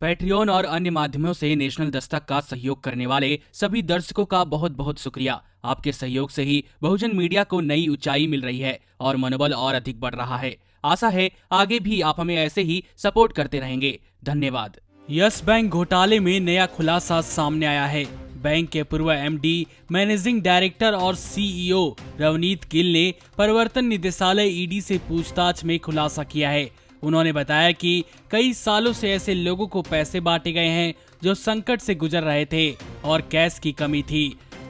Patreon और अन्य माध्यमों से नेशनल दस्तक का सहयोग करने वाले सभी दर्शकों का बहुत बहुत शुक्रिया। आपके सहयोग से ही बहुजन मीडिया को नई ऊंचाई मिल रही है और मनोबल और अधिक बढ़ रहा है। आशा है आगे भी आप हमें ऐसे ही सपोर्ट करते रहेंगे। धन्यवाद। यस बैंक घोटाले में नया खुलासा सामने आया है। बैंक के पूर्व एमडी, मैनेजिंग डायरेक्टर और सीईओ रवनीत गिल ने प्रवर्तन निदेशालय ईडी से पूछताछ में खुलासा किया है। उन्होंने बताया कि कई सालों से ऐसे लोगों को पैसे बांटे गए हैं जो संकट से गुजर रहे थे और कैश की कमी थी।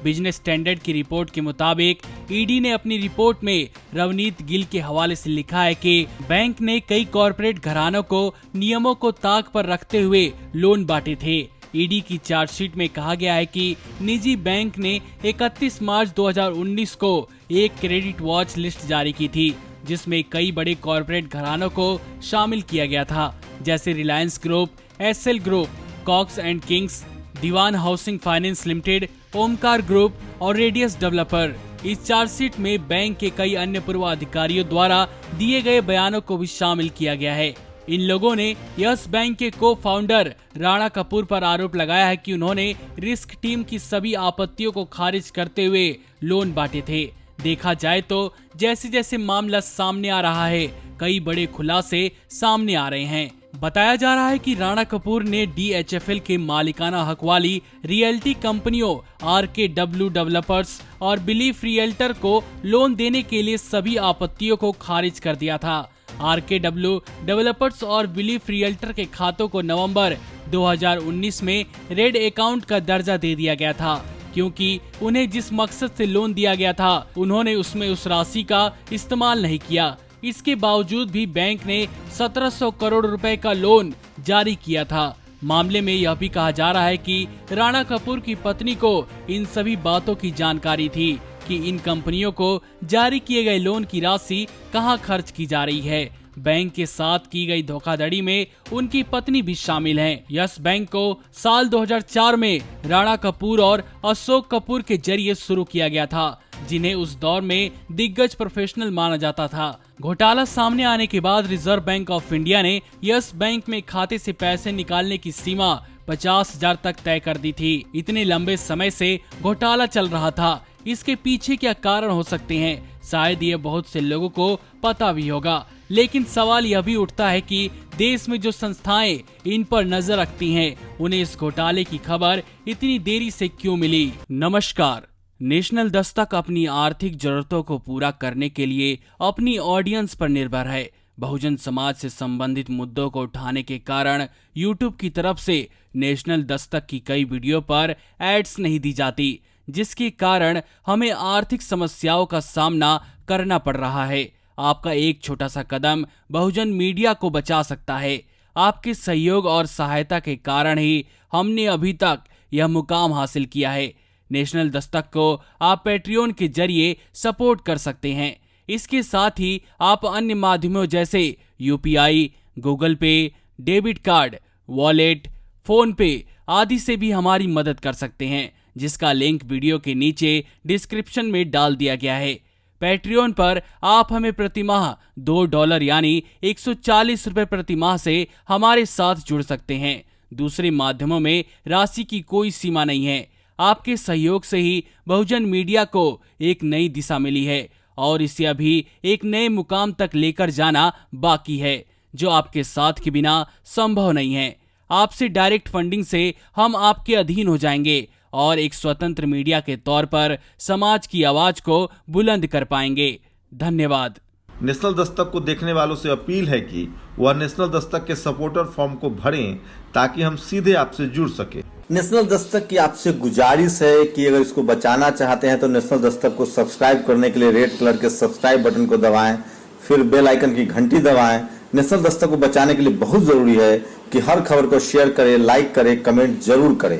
बिजनेस स्टैंडर्ड की रिपोर्ट के मुताबिक ईडी ने अपनी रिपोर्ट में रवनीत गिल के हवाले से लिखा है कि बैंक ने कई कॉरपोरेट घरानों को नियमों को ताक पर रखते हुए लोन बांटे थे। ईडी की चार्जशीट में कहा गया है कि निजी बैंक ने 31 मार्च 2019 को एक क्रेडिट वॉच लिस्ट जारी की थी, जिसमें कई बड़े कॉरपोरेट घरानों को शामिल किया गया था, जैसे Reliance group, SL group, Cox and Kings, Dewan housing finance limited, Omkar group और रेडियस डेवलपर। इस चार्जशीट में बैंक के कई अन्य पूर्व अधिकारियों द्वारा दिए गए बयानों को भी शामिल किया गया है। इन लोगों ने यस बैंक के को फाउंडर राणा कपूर पर आरोप लगाया है कि उन्होंने रिस्क टीम की सभी आपत्तियों को खारिज करते हुए लोन बांटे थे। देखा जाए तो जैसे जैसे मामला सामने आ रहा है, कई बड़े खुलासे सामने आ रहे हैं। बताया जा रहा है कि राणा कपूर ने डीएचएफएल के मालिकाना हक वाली रियल्टी कंपनियों आरकेडब्ल्यू डेवलपर्स और बिलीफ रियल्टर को लोन देने के लिए सभी आपत्तियों को खारिज कर दिया था। आरकेडब्ल्यू डेवलपर्स और बिलीफ रियल्टर के खातों को नवंबर 2019 में रेड अकाउंट का दर्जा दे दिया गया था, क्योंकि उन्हें जिस मकसद से लोन दिया गया था उन्होंने उसमें उस राशि का इस्तेमाल नहीं किया। इसके बावजूद भी बैंक ने 1700 करोड़ रुपए का लोन जारी किया था। मामले में यह भी कहा जा रहा है कि राणा कपूर की पत्नी को इन सभी बातों की जानकारी थी कि इन कंपनियों को जारी किए गए लोन की राशि कहां खर्च की जा रही है। बैंक के साथ की गई धोखाधड़ी में उनकी पत्नी भी शामिल हैं। यस बैंक को साल 2004 में राणा कपूर और अशोक कपूर के जरिए शुरू किया गया था, जिन्हें उस दौर में दिग्गज प्रोफेशनल माना जाता था। घोटाला सामने आने के बाद रिजर्व बैंक ऑफ इंडिया ने यस बैंक में खाते से पैसे निकालने की सीमा 50,000 तक तय कर दी थी। इतने लंबे समय से घोटाला चल रहा था, इसके पीछे क्या कारण हो सकते हैं, शायद ये बहुत से लोगों को पता भी होगा। लेकिन सवाल यह भी उठता है कि देश में जो संस्थाएं इन पर नजर रखती हैं, उन्हें इस घोटाले की खबर इतनी देरी से क्यों मिली। नमस्कार। नेशनल दस्तक अपनी आर्थिक जरूरतों को पूरा करने के लिए अपनी ऑडियंस पर निर्भर है। बहुजन समाज से संबंधित मुद्दों को उठाने के कारण यूट्यूब की तरफ से नेशनल दस्तक की कई वीडियो पर एड्स नहीं दी जाती, जिसके कारण हमें आर्थिक समस्याओं का सामना करना पड़ रहा है। आपका एक छोटा सा कदम बहुजन मीडिया को बचा सकता है। आपके सहयोग और सहायता के कारण ही हमने अभी तक यह मुकाम हासिल किया है। नेशनल दस्तक को आप पैट्रियन के जरिए सपोर्ट कर सकते हैं। इसके साथ ही आप अन्य माध्यमों जैसे यूपीआई, गूगल पे, डेबिट कार्ड, वॉलेट, फोन पे आदि से भी हमारी मदद कर सकते हैं, जिसका लिंक वीडियो के नीचे डिस्क्रिप्शन में डाल दिया गया है। पैट्रियन पर आप हमें प्रतिमाह $2 यानी 140 रुपए प्रति माह से हमारे साथ जुड़ सकते हैं। दूसरे माध्यमों में राशि की कोई सीमा नहीं है। आपके सहयोग से ही बहुजन मीडिया को एक नई दिशा मिली है और इसे अभी एक नए मुकाम तक लेकर जाना बाकी है, जो आपके साथ के बिना संभव नहीं है। आपसे डायरेक्ट फंडिंग से हम आपके अधीन हो जाएंगे और एक स्वतंत्र मीडिया के तौर पर समाज की आवाज को बुलंद कर पाएंगे। धन्यवाद। नेशनल दस्तक को देखने वालों से अपील है कि वह नेशनल दस्तक के सपोर्टर फॉर्म को भरें ताकि हम सीधे आपसे जुड़ सके। नेशनल दस्तक की आपसे गुजारिश है कि अगर इसको बचाना चाहते हैं तो नेशनल दस्तक को सब्सक्राइब करने के लिए रेड कलर के सब्सक्राइब बटन को दबाएं, फिर बेल आइकन की घंटी दबाएं। नेशनल दस्तक को बचाने के लिए बहुत जरूरी है कि हर खबर को शेयर करें, लाइक करें, कमेंट जरूर करें।